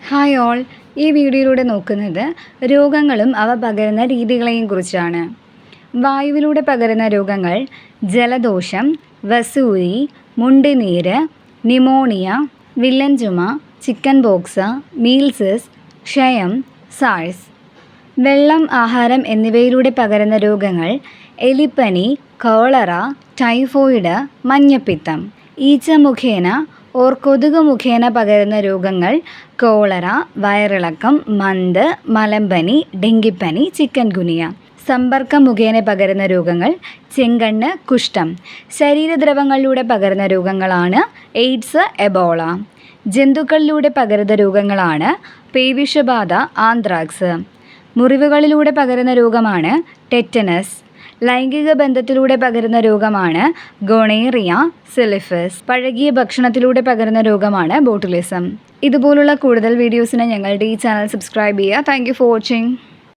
Hi all, ഈ വീഡിയോയിലൂടെ നോക്കുന്നത് രോഗങ്ങളും അവ പകരുന്ന രീതികളെയും കുറിച്ചാണ്. വായുവിലൂടെ പകരുന്ന രോഗങ്ങൾ ജലദോഷം, വസൂരി, മുണ്ടിനീര്, ന്യൂമോണിയ, വില്ലൻ ചുമ, ചിക്കൻ പോക്സ്, മീൽസസ്, ക്ഷയം, സാഴ്സ്. വെള്ളം, ആഹാരം എന്നിവയിലൂടെ പകരുന്ന രോഗങ്ങൾ എലിപ്പനി, കോളറ, ടൈഫോയിഡ്, മഞ്ഞപ്പിത്തം. ഈച്ച മുഖേന കൊതുക് മുഖേന പകരുന്ന രോഗങ്ങൾ കോളറ, വയറിളക്കം, മന്ത്, മലമ്പനി, ഡെങ്കിപ്പനി, ചിക്കൻ ഗുനിയ. സമ്പർക്കം മുഖേന പകരുന്ന രോഗങ്ങൾ ചെങ്കണ്ണ്, കുഷ്ഠം. ശരീരദ്രവങ്ങളിലൂടെ പകരുന്ന രോഗങ്ങളാണ് എയ്ഡ്സ്, എബോള. ജന്തുക്കളിലൂടെ പകരുന്ന രോഗങ്ങളാണ് പേവിഷബാധ, ആന്ത്രാക്സ്. മുറിവുകളിലൂടെ പകരുന്ന രോഗമാണ് ടെറ്റനസ്. ലൈംഗിക ബന്ധത്തിലൂടെ പകരുന്ന രോഗമാണ് ഗോണേറിയ, സിലിഫിസ്. പഴകിയ ഭക്ഷണത്തിലൂടെ പകരുന്ന രോഗമാണ് ബോട്ടുലിസം. ഇതുപോലുള്ള കൂടുതൽ വീഡിയോസിന് ഞങ്ങളുടെ ഈ ചാനൽ സബ്സ്ക്രൈബ് ചെയ്യുക. Thank you for watching.